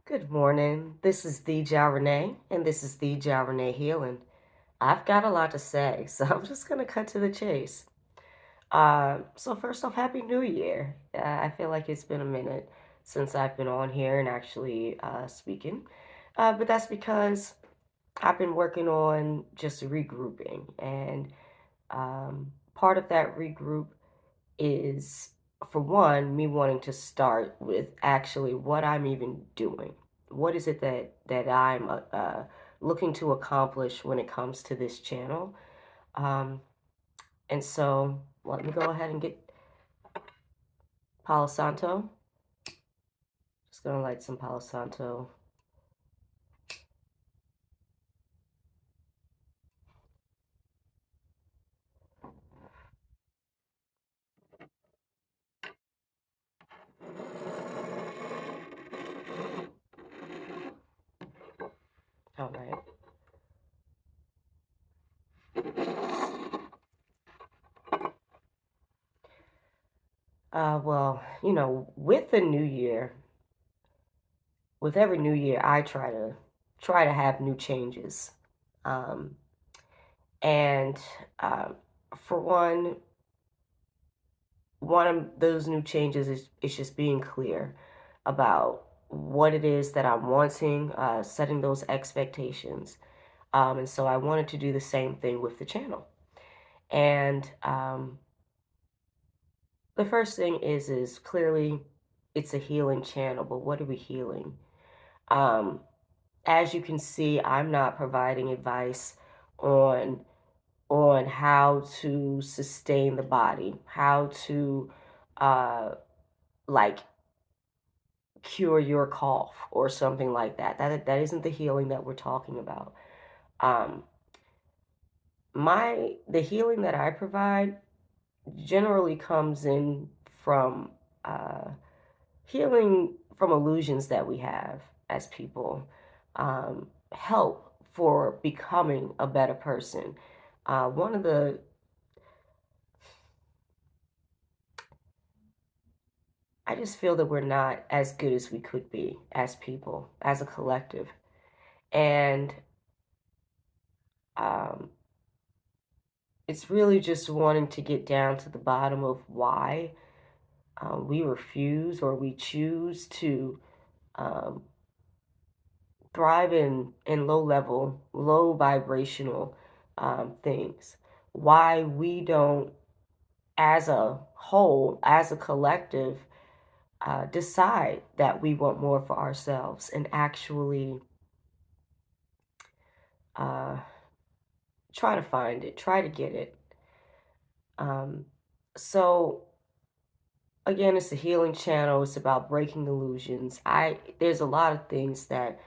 Good morning. This is the Ja Renee, and this is the Ja Renee Healing. I've got a lot to say, so I'm just going to cut to the chase. So first off, Happy New Year. I feel like it's been a minute since I've been on here and actually speaking, but that's because I've been working on just regrouping, and part of that regroup is, for one, me wanting to start with actually what I'm even doing. What is it that I'm looking to accomplish when it comes to this channel? Um, and so let me go ahead and get Palo Santo. Just gonna light some Palo Santo. All right. Well, with the new year, with every new year, I try to have new changes. Um, and uh, for one of those new changes is just being clear about what it is that I'm wanting, setting those expectations. And so I wanted to do the same thing with the channel. And the first thing is clearly it's a healing channel, but what are we healing? Um, as you can see, I'm not providing advice on how to sustain the body, how to uh, like cure your cough or something like that. That isn't the healing that we're talking about. Um, the healing that I provide generally comes in from uh, healing from illusions that we have as people, help for becoming a better person. One of the I just feel that we're not as good as we could be as people, as a collective. And um, it's really just wanting to get down to the bottom of why we refuse or we choose to um, thrive in low level, low vibrational things. Why we don't, as a whole, as a collective, decide that we want more for ourselves and actually uh, try to find it, try to get it. Um, so again, it's a healing channel. It's about breaking illusions. There's a lot of things that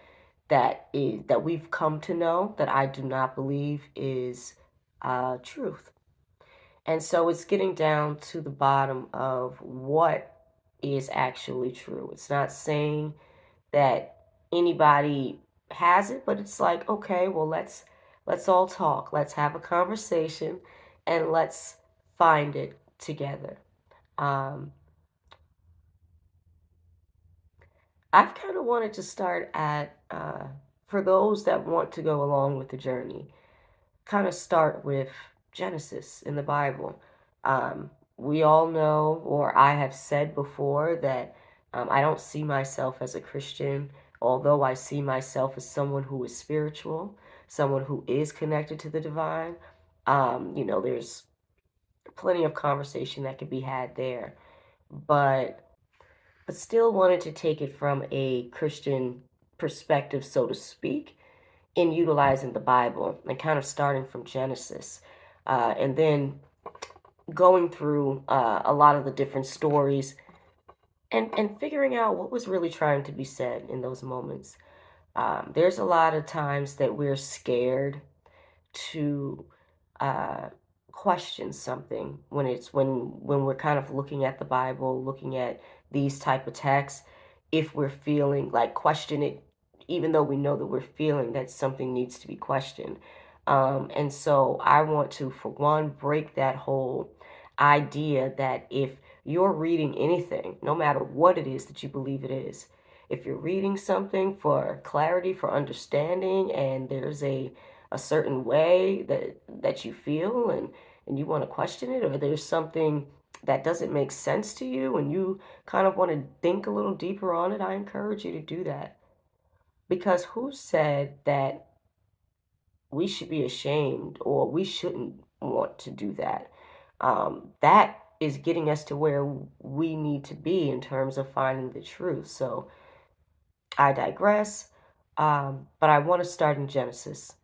we've come to know that I do not believe is truth. And so it's getting down to the bottom of what is actually true. It's not saying that anybody has it, but it's like, okay, well, let's all talk. Let's have a conversation and let's find it together. Um, I've kind of wanted to start at, for those that want to go along with the journey, kind of start with Genesis in the Bible. We all know, or I have said before, that I don't see myself as a Christian, although I see myself as someone who is spiritual, someone who is connected to the divine. There's plenty of conversation that could be had there, but still wanted to take it from a Christian perspective, so to speak, in utilizing the Bible and kind of starting from Genesis, and then going through a lot of the different stories and figuring out what was really trying to be said in those moments. There's a lot of times that we're scared to uh, question something when we're kind of looking at the Bible, looking at these type of texts. If we're feeling like question it, even though we know that we're feeling that something needs to be questioned. And so I want to, for one, break that whole idea that if you're reading anything, no matter what it is that you believe it is, if you're reading something for clarity, for understanding, and there's a certain way that you feel and you want to question it, or there's something that doesn't make sense to you and you kind of want to think a little deeper on it, I encourage you to do that. Because who said that we should be ashamed or we shouldn't want to do that? That is getting us to where we need to be in terms of finding the truth. So I digress, but I want to start in Genesis.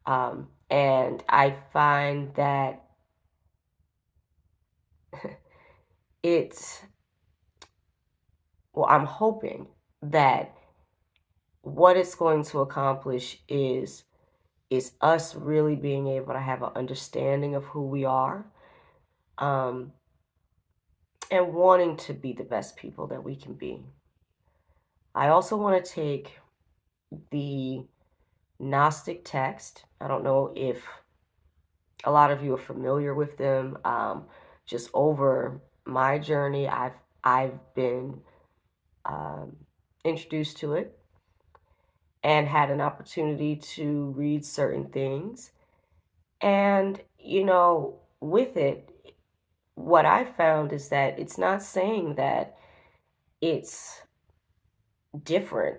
And I find that it's, well, I'm hoping that what it's going to accomplish is us really being able to have an understanding of who we are, um, and wanting to be the best people that we can be. I also want to take the Gnostic text. I don't know if a lot of you are familiar with them. Just over my journey, I've been um, introduced to it and had an opportunity to read certain things. And with it, what I found is that it's not saying that it's different,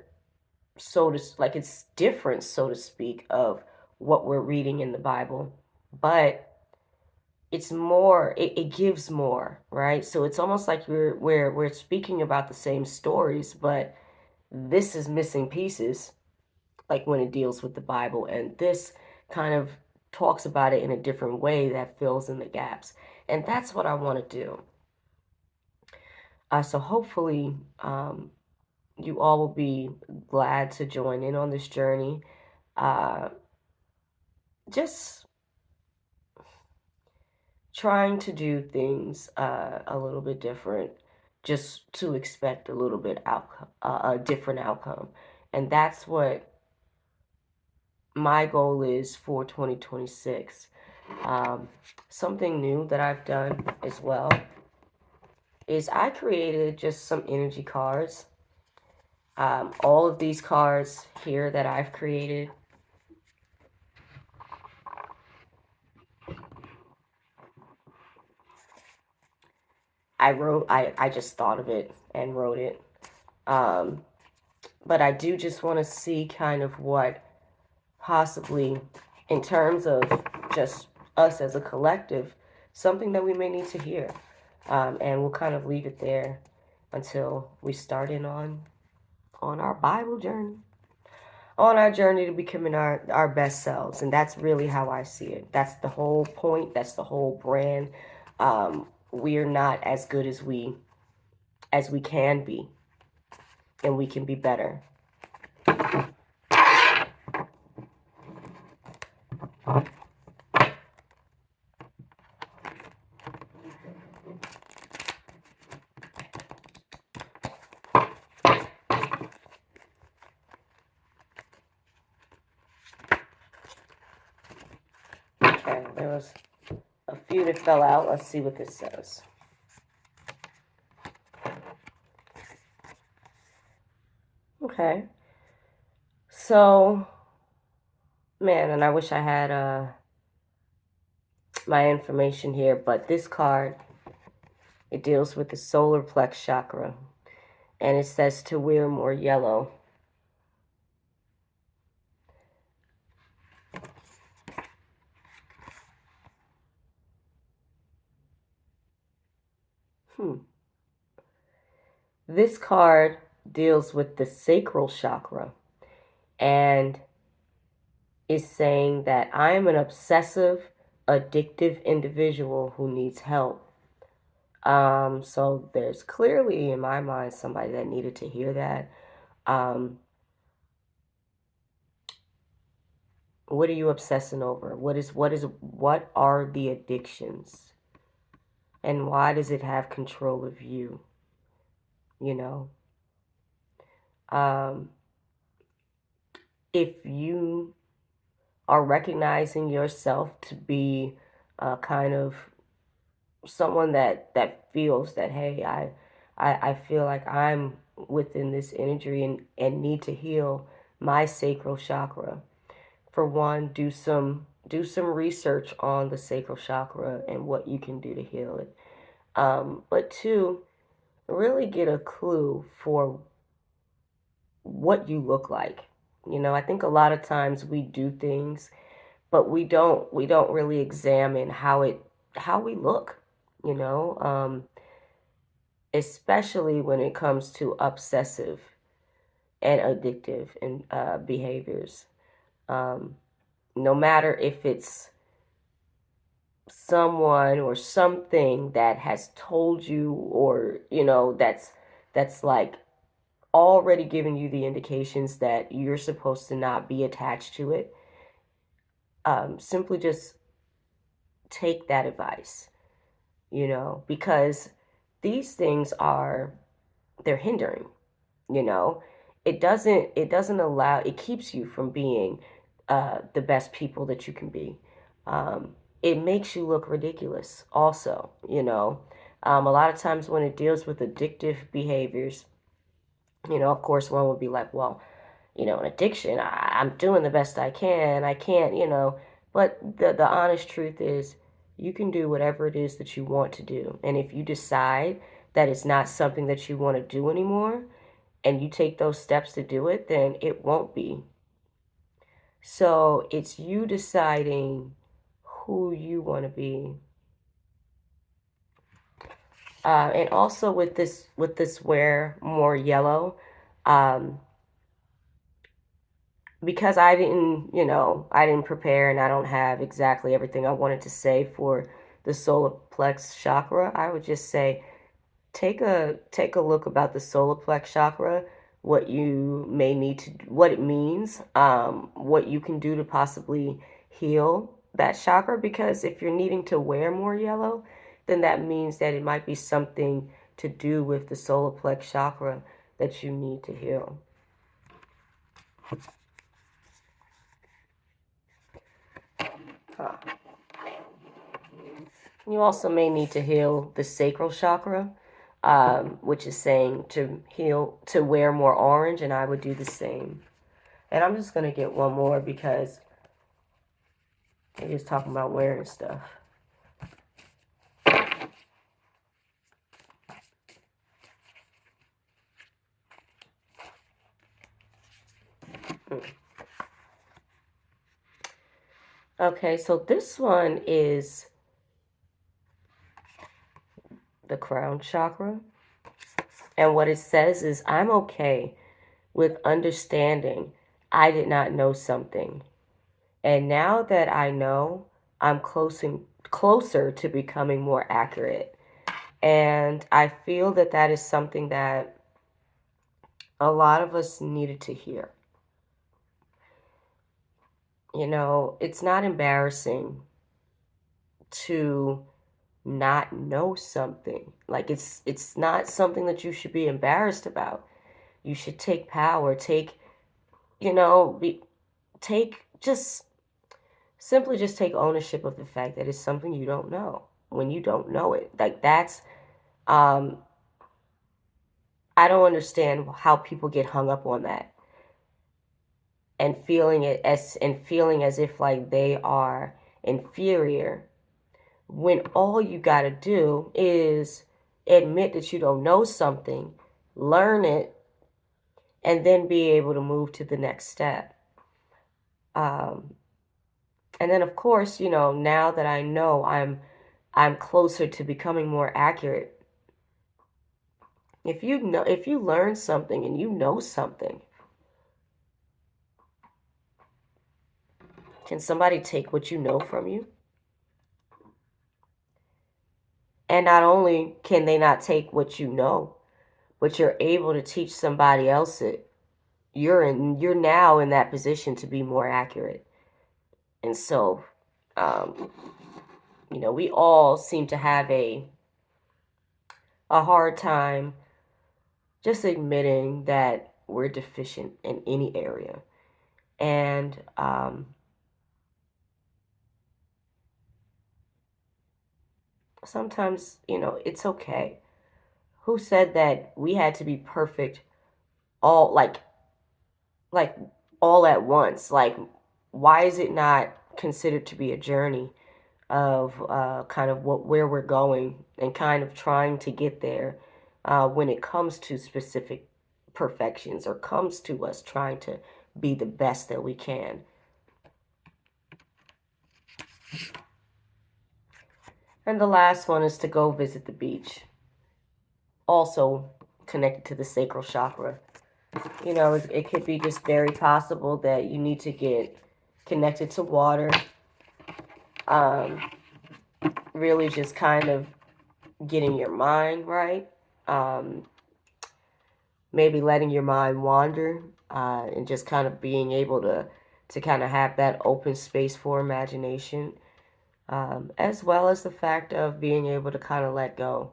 like it's different, so to speak, of what we're reading in the Bible, but it's more, it gives more, right? So it's almost like we're speaking about the same stories, but this is missing pieces, like when it deals with the Bible, and this kind of talks about it in a different way that fills in the gaps. And that's what I want to do. So hopefully, you all will be glad to join in on this journey. Uh, just trying to do things a little bit different, just to expect a little bit outcome, a different outcome. And that's what my goal is for 2026. Um, Something new that I've done as well is I created just some energy cards. All of these cards here that I've created, I just thought of it and wrote it. Um, but I do just want to see kind of what possibly, in terms of just us as a collective, something that we may need to hear. And we'll kind of leave it there until we start in on our Bible journey, on our journey to becoming our best selves. And that's really how I see it. That's the whole point. That's the whole brand. We're not as good as we can be, and we can be better. Okay, there was a few that fell out. Let's see what this says. Okay. So, man, and I wish I had my information here, but this card, it deals with the solar plex chakra, and it says to wear more yellow. This card deals with the sacral chakra and is saying that I am an obsessive, addictive individual who needs help. So there's clearly in my mind somebody that needed to hear that. What are you obsessing over? What are the addictions? And why does it have control of you? You know? Um, if you are recognizing yourself to be kind of someone that feels that, hey, I feel like I'm within this imagery and need to heal my sacral chakra. For one, do some research on the sacral chakra and what you can do to heal it. But two, really get a clue for what you look like. I think a lot of times we do things, but we don't really examine how we look, you know, especially when it comes to obsessive and addictive and behaviors. Um, no matter if it's someone or something that has told you, or that's like already giving you the indications that you're supposed to not be attached to it. Simply just take that advice, because these things they're hindering. you know it doesn't allow, it keeps you from being the best people that you can be. It makes you look ridiculous also. A lot of times when it deals with addictive behaviors, of course one would be like, well, an addiction, I'm doing the best I can, I can't, but the honest truth is you can do whatever it is that you want to do. And if you decide that it's not something that you want to do anymore, and you take those steps to do it, then it won't be. So it's you deciding who you want to be. And also with this wear more yellow, um, because I didn't prepare and I don't have exactly everything I wanted to say for the solar plex chakra. I would just say take a look about the solar plex chakra, what you may need to, what it means, what you can do to possibly heal that chakra. Because if you're needing to wear more yellow, then that means that it might be something to do with the solar plex chakra that you need to heal. Huh. You also may need to heal the sacral chakra, which is saying to heal, to wear more orange, and I would do the same. And I'm just going to get one more because we're just talking about wearing stuff. Okay, so this one is the crown chakra. And what it says is, I'm okay with understanding I did not know something. And now that I know, I'm closer to becoming more accurate. And I feel that that is something that a lot of us needed to hear. It's not embarrassing to not know something. Like it's not something that you should be embarrassed about. You should take power, you know, be take just simply just take ownership of the fact that it's something you don't know when you don't know it. Like that's um I don't understand how people get hung up on that and feeling as if like they are inferior, when all you got to do is admit that you don't know something, learn it, and then be able to move to the next step. Um, and then, of course, now that I know, I'm closer to becoming more accurate. If you learn something and you know something, can somebody take what you know from you? And not only can they not take what you know, but you're able to teach somebody else it. You're now in that position to be more accurate. And so, um, we all seem to have a hard time just admitting that we're deficient in any area. And sometimes, it's okay. Who said that we had to be perfect all like all at once. Like, why is it not considered to be a journey of kind of where we're going and kind of trying to get there when it comes to specific perfections or comes to us trying to be the best that we can. And the last one is to go visit the beach, also connected to the sacral chakra. You know, it could be just very possible that you need to get connected to water, um, really just kind of getting your mind right, um, maybe letting your mind wander, and just kind of being able to kind of have that open space for imagination, as well as the fact of being able to kind of let go.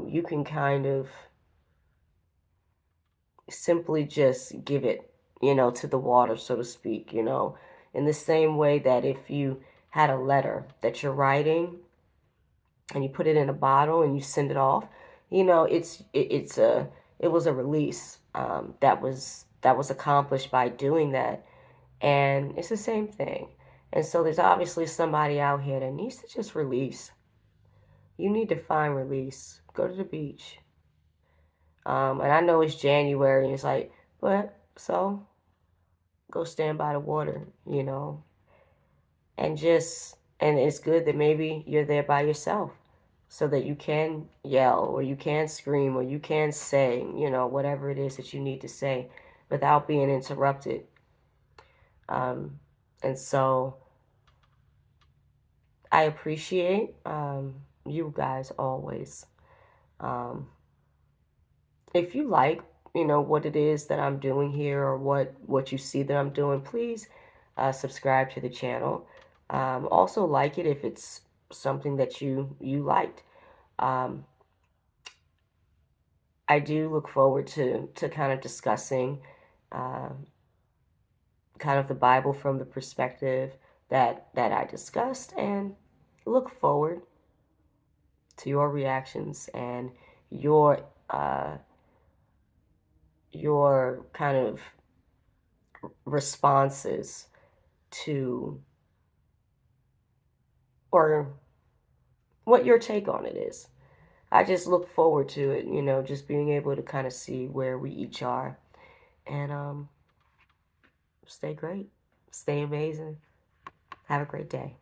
You can kind of simply just give it, to the water, so to speak, in the same way that if you had a letter that you're writing and you put it in a bottle and you send it off, it was a release that was accomplished by doing that, and it's the same thing. And so there's obviously somebody out here that needs to just release. You need to find release. Go to the beach. And I know it's January, and it's like, but so go stand by the water, and it's good that maybe you're there by yourself so that you can yell or you can scream or you can say, whatever it is that you need to say without being interrupted. Um, and so I appreciate you guys always. Um, if you like, what it is that I'm doing here or what you see that I'm doing, please subscribe to the channel. Also like it if it's something that you liked. Um, I do look forward to kind of discussing uh, kind of the Bible from the perspective that I discussed, and look forward to your reactions and your uh, your kind of responses to, or what your take on it is. I just look forward to it, just being able to kind of see where we each are. And stay great, stay amazing, have a great day.